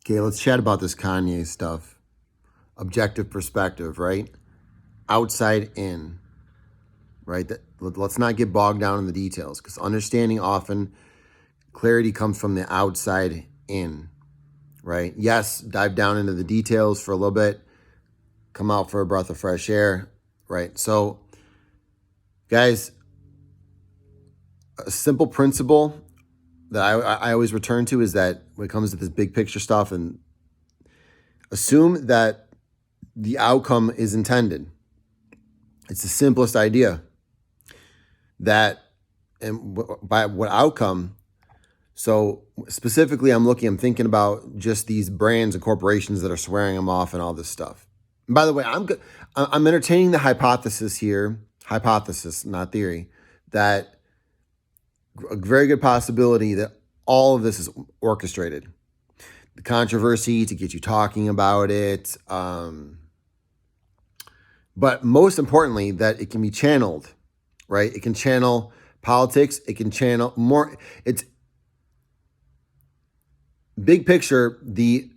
Okay, let's chat about this Kanye stuff. Objective perspective, right? Outside in, right? Let's not get bogged down in the details because understanding often clarity comes from the outside in, right? Yes, dive down into the details for a little bit, come out for a breath of fresh air, right? So, guys, a simple principle that I always return to is that when it comes to this big picture stuff, and assume that the outcome is intended. It's the simplest idea. That, and by what outcome? So specifically, I'm thinking about just these brands and corporations that are swearing them off and all this stuff. And by the way, I'm entertaining the hypothesis here, hypothesis, not theory, that a very good possibility that all of this is orchestrated. The controversy to get you talking about it, but most importantly, that it can be channeled, right? It can channel politics. It can channel more. It's big picture, the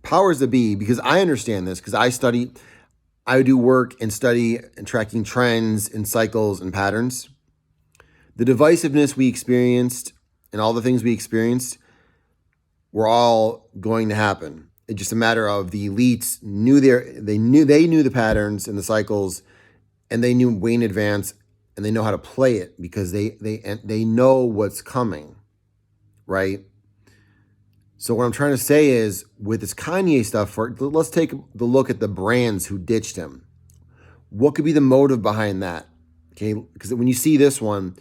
powers that be, because I understand this, because I do work and study and tracking trends and cycles and patterns. The divisiveness we experienced and all the things we experienced were all going to happen. It's just a matter of the elites knew they knew the patterns and the cycles, and they knew way in advance, and they know how to play it because they know what's coming, right? So what I'm trying to say is, with this Kanye stuff, let's take the look at the brands who ditched him. What could be the motive behind that? Okay, because when you see this one,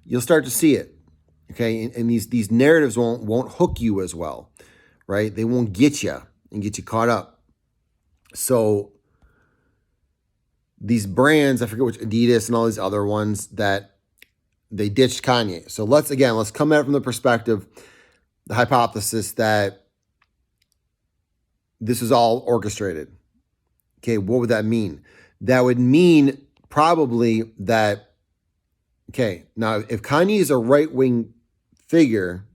you'll start to see it. Okay, and these narratives won't hook you as well, right? They won't get you and get you caught up. So these brands, I forget which, Adidas and all these other ones, that they ditched Kanye. So let's come at it from the perspective, the hypothesis that this is all orchestrated. Okay, what would that mean? That would mean probably that, okay, now if Kanye is a right-wing figure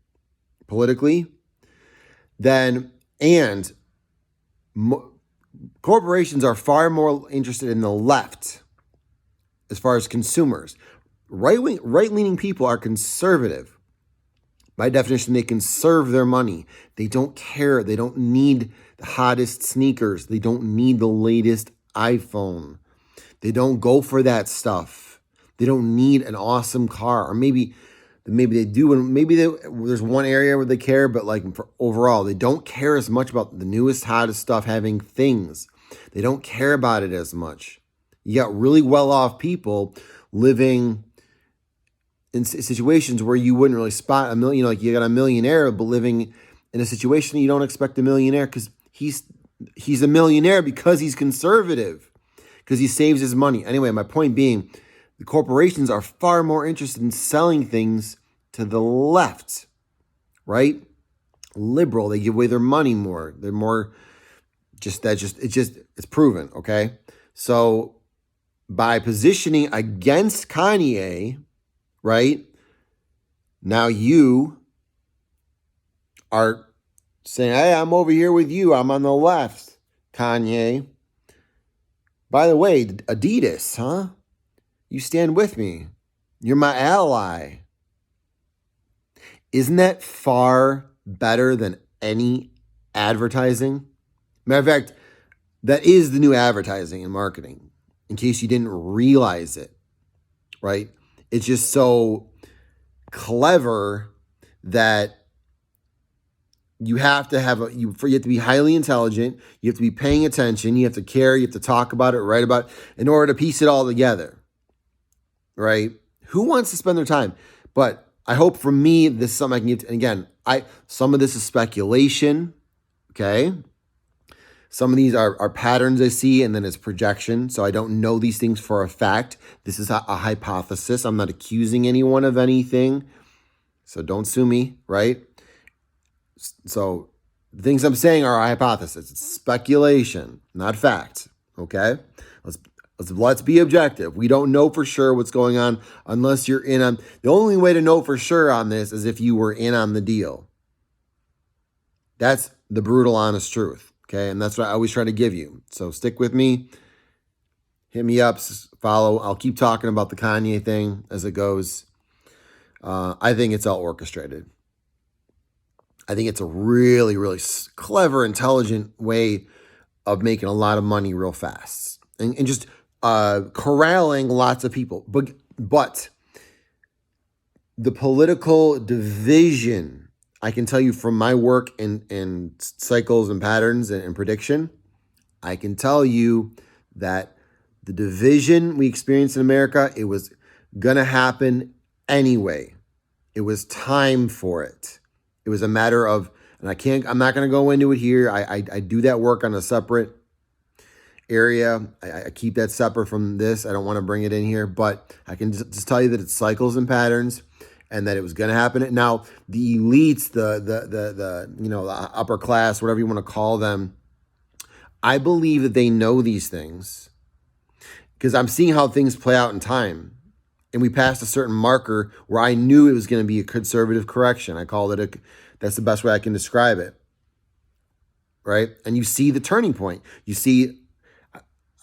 politically, then, and corporations are far more interested in the left as far as consumers. Right-leaning people are conservative. By definition, they conserve their money. They don't care. They don't need the hottest sneakers. They don't need the latest iPhone. They don't go for that stuff. They don't need an awesome car. Or maybe they do, and there's one area where they care, but like for overall, they don't care as much about the newest, hottest stuff having things. They don't care about it as much. You got really well-off people living in situations where you wouldn't really spot a million, like you got a millionaire, but living in a situation you don't expect a millionaire, because he's a millionaire because he's conservative, because he saves his money. Anyway, my point being, the corporations are far more interested in selling things to the left, right? Liberal, they give away their money more. They're more it's proven, okay? So by positioning against Kanye, right? Now you are saying, hey, I'm over here with you. I'm on the left, Kanye. By the way, Adidas, huh? You stand with me. You're my ally. Isn't that far better than any advertising? Matter of fact, that is the new advertising and marketing, in case you didn't realize it, right? It's just so clever that you have to you have to be highly intelligent. You have to be paying attention. You have to care. You have to talk about it, write about it, in order to piece it all together, right? Who wants to spend their time? But I hope, for me, this is something I can get to. And again, some of this is speculation, okay? Some of these are patterns I see, and then it's projection. So I don't know these things for a fact. This is a hypothesis. I'm not accusing anyone of anything. So don't sue me, right? So the things I'm saying are a hypothesis. It's speculation, not fact, okay? Let's be objective. We don't know for sure what's going on unless you're in on. The only way to know for sure on this is if you were in on the deal. That's the brutal, honest truth. Okay. And that's what I always try to give you. So stick with me. Hit me up, follow. I'll keep talking about the Kanye thing as it goes. I think it's all orchestrated. I think it's a really, really clever, intelligent way of making a lot of money real fast and just corralling lots of people. But the political division, I can tell you from my work in cycles and patterns and prediction, I can tell you that the division we experienced in America, it was going to happen anyway. It was time for it. It was a matter of, and I'm not going to go into it here. I do that work on a separate area. I keep that separate from this. I don't want to bring it in here, but I can just tell you that it's cycles and patterns and that it was going to happen. Now, the elites, the upper class, whatever you want to call them, I believe that they know these things because I'm seeing how things play out in time. And we passed a certain marker where I knew it was going to be a conservative correction. I called it that's the best way I can describe it. Right? And you see the turning point. You see,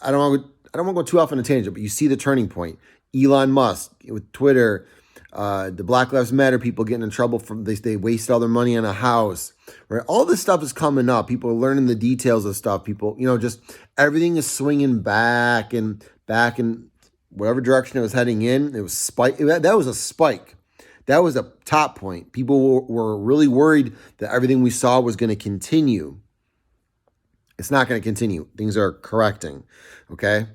I don't want to go too off on a tangent, but you see the turning point. Elon Musk with Twitter, the Black Lives Matter people getting in trouble from they wasted all their money on a house. Right? All this stuff is coming up. People are learning the details of stuff. People, just everything is swinging back and whatever direction it was heading in. It was spike. That was a spike. That was a top point. People were really worried that everything we saw was going to continue. It's not going to continue. Things are correcting. Okay.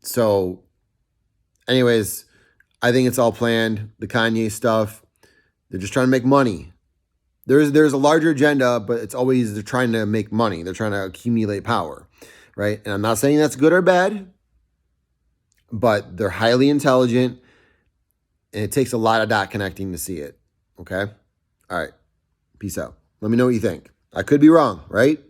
So anyways, I think it's all planned. The Kanye stuff, they're just trying to make money. There's a larger agenda, but it's always they're trying to make money. They're trying to accumulate power, right? And I'm not saying that's good or bad, but they're highly intelligent, and it takes a lot of dot connecting to see it, okay? All right, peace out. Let me know what you think. I could be wrong, right?